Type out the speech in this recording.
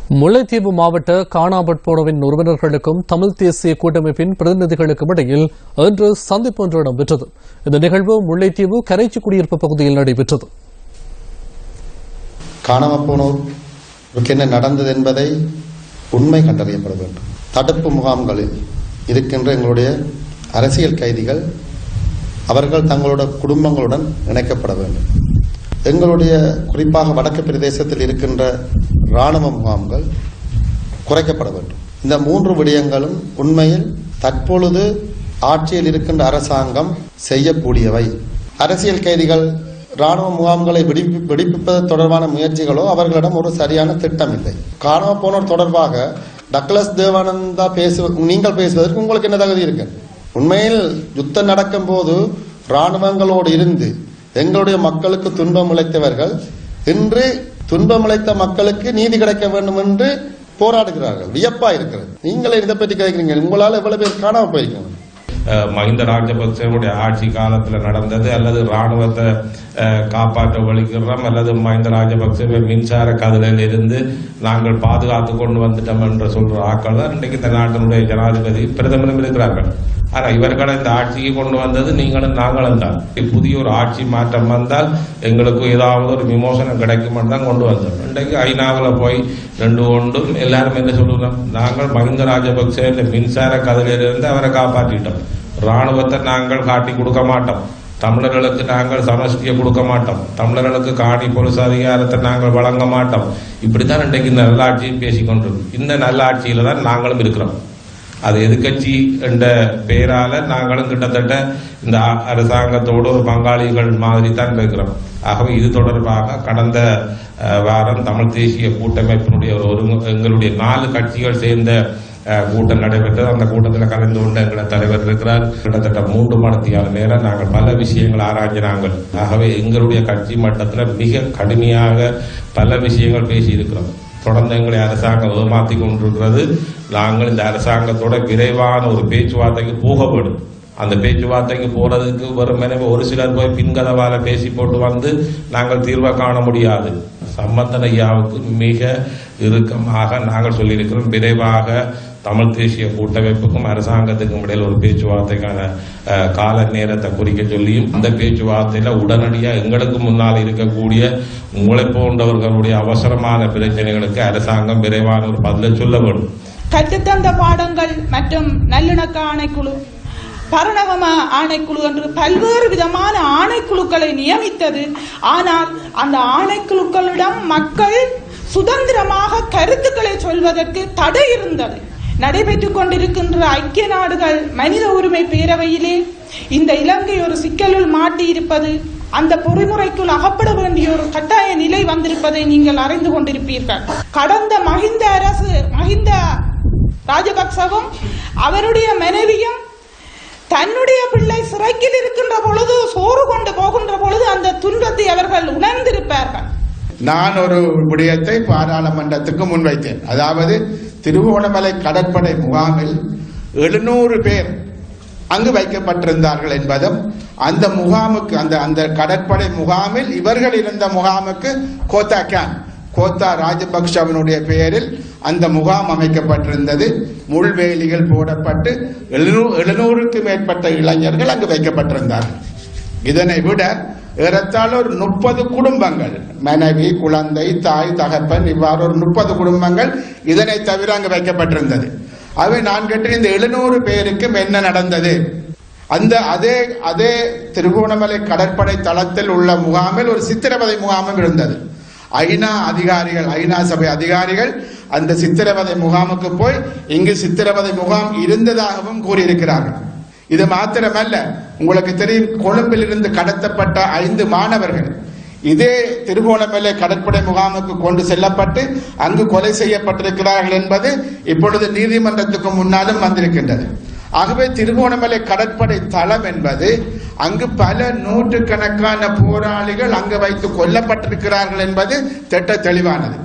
முல்லைத்தீவு மாவட்ட காணாமற் போனவின் உறவினர்களுக்கும் தமிழ் தேசிய கூட்டமைப்பின் பிரதிநிதிகளுக்கும் இடையில் இன்று சந்திப்பு ஒன்று இடம்பெற்றது. இந்த நிகழ்வு முல்லைத்தீவு கரைச்சி குடியிருப்பு பகுதியில் நடைபெற்றது. காணாமற் போனோருக்கு என்ன நடந்தது என்பதை உண்மை கண்டறியப்பட வேண்டும். தடுப்பு முகாம்களில் இருக்கின்ற எங்களுடைய அரசியல் கைதிகள் அவர்கள் தங்களோட குடும்பங்களுடன் இணைக்கப்பட வேண்டும். எங்களுடைய குறிப்பாக வடக்கு பிரதேசத்தில் இருக்கின்ற இராணுவ முகாம்கள் குறைக்கப்பட வேண்டும். இந்த 3 விடயங்களும் உண்மையில் தற்பொழுது ஆட்சியில் இருக்கின்ற அரசாங்கம் செய்யக்கூடியவை. அரசியல் கைதிகள் இராணுவ முகாம்களை விடுவிப்பது தொடர்பான முயற்சிகளோ அவர்களிடம் ஒரு சரியான திட்டம் இல்லை. காணாமற் போனோர் தொடர்பாக டக்ளஸ் தேவானந்தா நீங்கள் பேசுவதற்கு உங்களுக்கு என்ன தகுதி இருக்கு? உண்மையில் யுத்தம் நடக்கும் போது இராணுவங்களோடு இருந்து எங்களுடைய மக்களுக்கு துன்பம் இழைத்தவர்கள் இன்று துன்பம் இழைத்த மக்களுக்கு நீதி கிடைக்க வேண்டும் என்று போராடுகிறார்கள். வியப்பா இருக்கிறது. நீங்களே இதை பற்றி கேட்கிறீங்க. உங்களால் எவ்வளவு பேர் காணாம போயிருக்கீங்க? மஹிந்த ராஜபக்சேவுடைய ஆட்சி காலத்தில் நடந்தது அல்லது ராணுவத்தை காப்பாற்ற வலிக்கிறோம் அல்லது மஹிந்த ராஜபக்சேவை மின்சார கதிலில் இருந்து நாங்கள் பாதுகாத்து கொண்டு வந்துட்டோம் என்று சொல்ற ஆக்கள் தான் இன்றைக்கு இந்த நாட்டினுடைய ஜனாதிபதி பிரதமரும் இருக்கிறார்கள். ஆனால் இவர்களை இந்த ஆட்சிக்கு கொண்டு வந்தது நீங்களும் நாங்களும் தான். புதிய ஒரு ஆட்சி மாற்றம் வந்தால் எங்களுக்கு ஏதாவது ஒரு விமோசனம் கிடைக்கும் தான் கொண்டு வந்தோம். இன்றைக்கு ஐநாவில் போய் 2 ஒன்றும் எல்லாரும் என்ன சொல்லுறோம், நாங்கள் மஹிந்த ராஜபக்சே இந்த மின்சார கதிலிருந்து அவரை காப்பாற்றிட்டோம். ராணுவத்தை நாங்கள் காட்டி கொடுக்க மாட்டோம். தமிழர்களுக்கு நாங்கள் சமஷ்டியை கொடுக்க மாட்டோம். தமிழர்களுக்கு காணி பொலிஸ் அதிகாரத்தை நாங்கள் வழங்க மாட்டோம். இப்படித்தான் இன்றைக்கு இந்த நல்லாட்சியும் பேசிக்கொண்டிருக்கோம். இந்த நல்லாட்சியில தான் நாங்களும் இருக்கிறோம். அது எதிர்கட்சி என்ற பெயரால நாங்களும் கிட்டத்தட்ட இந்த அரசாங்கத்தோடு ஒரு பங்காளிகள் மாதிரி தான் இருக்கிறோம். ஆகவே இது தொடர்பாக கடந்த வாரம் தமிழ் தேசிய கூட்டமைப்பினுடைய எங்களுடைய 4 கட்சிகள் சேர்ந்த கூட்டம் நடைபெற்றது. அந்த கூட்டத்தில் கலந்து கொண்ட எங்களை தலைவர் இருக்கிறார். கிட்டத்தட்ட 3 மணித்தியால நேரம் நாங்கள் பல விஷயங்கள் ஆராய்ச்சினாங்கள். ஆகவே எங்களுடைய கட்சி மட்டத்தில் மிக கடுமையாக பல விஷயங்கள் பேசி இருக்கிறோம். தொடர்ந்து எங்களை அரசாங்கம் ஏமாற்றி கொண்டிருக்கிறது. நாங்கள் இந்த அரசாங்கத்தோட விரைவான ஒரு பேச்சுவார்த்தைக்கு போகப்படும். அந்த பேச்சுவார்த்தைக்கு போறதுக்கு வெறுமனே ஒரு சிலர் போய் பின்கதவால பேசி போட்டு வந்து நாங்கள் தீர்வை காண முடியாது. சம்பந்தன் ஐயாவுக்கு மிக இறுக்கமாக நாங்கள் சொல்லியிருக்கிறோம், விரைவாக தமிழ் தேசிய கூட்டமைப்புக்கும் அரசாங்கத்துக்கும் இடையில் ஒரு பேச்சுவார்த்தைக்கான கால நேரத்தை குறிக்க சொல்லியும் அந்த பேச்சுவார்த்தையில உடனடியாக எங்களுக்கு முன்னால் இருக்கக்கூடிய உங்களை போன்றவர்களுடைய அவசரமான பிரச்சனைகளுக்கு அரசாங்கம் விரைவான ஒரு பதிலை சொல்ல வேண்டும். கற்றுத்தந்த பாடங்கள் மற்றும் நல்லிணக்க ஆணைக்குழு, பரணகம ஆணைக்குழு என்று பல்வேறு விதமான ஆணைக்குழுக்களை நியமித்தது. ஆனால் அந்த ஆணைக்குழுக்களிடம் மக்கள் சுதந்திரமாக கருத்துக்களை சொல்வதற்கு தடை இருந்தது. நடைபெற்றுக் கொண்டிருக்கின்ற ஐக்கிய நாடுகள் மனித உரிமை பேரவையிலே இந்த இலங்கை ஒரு சிக்கலுள் மாட்டி இருப்பது, அந்த பொறிமுறைக்குள் அகப்பட வேண்டிய ஒரு கட்டாய நிலை வந்திருப்பதை நீங்கள் அறிந்து கொண்டிருப்பீர்கள். கடந்த மஹிந்த ராஜபக்சவும் அவருடைய மனைவியும் தன்னுடைய பிள்ளை சிறைக்கில் இருக்கின்ற பொழுது சோறு கொண்டு போகின்ற பொழுது அந்த துன்பத்தை அவர்கள் உணர்ந்திருப்பார்கள். நான் ஒரு விடயத்தை பாராளுமன்றத்துக்கு முன்வைத்தேன். அதாவது திருகோணமலை கடற்படை முகாமில் 700 பேர் அங்கு வைக்கப்பட்டிருந்தார்கள் என்பதும், அந்த முகாமுக்கு அந்த கடற்படை முகாமில் இவர்கள் இருந்த முகாமுக்கு கோத்தா ராஜபக்சவனுடைய பெயரில் அந்த முகாம் அமைக்கப்பட்டிருந்தது. முள்வேலிகள் போடப்பட்டு 700க்கும் மேற்பட்ட இளைஞர்கள் அங்கு வைக்கப்பட்டிருந்தார்கள். இதனை விட ஏறத்தாழ ஒரு 30 குடும்பங்கள், மனைவி, குழந்தை, தாய், தகப்பன், இவ்வாறு ஒரு 30 குடும்பங்கள் இதனை தவிர அங்கு வைக்கப்பட்டிருந்தது. அவை நான் கேட்டேன், இந்த 700 பேருக்கும் என்ன நடந்தது? அதே திருகோணமலை கடற்படை தளத்தில் உள்ள முகாமில் ஒரு சித்திரவதை முகாமும் இருந்தது. ஐநா சபை அதிகாரிகள் அந்த சித்திரவதை முகாமுக்கு போய் இங்கு சித்திரவதை முகாம் இருந்ததாகவும் கூறியிருக்கிறார்கள். இது மாத்திரமல்ல, உங்களுக்கு தெரியும், கொழும்பில் இருந்து கடத்தப்பட்ட 5 மாணவர்கள் இதே திருகோணமலை கடற்படை முகாமுக்கு கொண்டு செல்லப்பட்டு அங்கு கொலை செய்யப்பட்டிருக்கிறார்கள் என்பது இப்பொழுது நீதிமன்றத்துக்கு முன்னாலும் வந்திருக்கின்றது. ஆகவே திருகோணமலை கடற்படை தளம் என்பது அங்கு பல நூற்றுக்கணக்கான போராளிகள் அங்கு வைத்து கொல்லப்பட்டிருக்கிறார்கள் என்பது திட்ட தெளிவானது.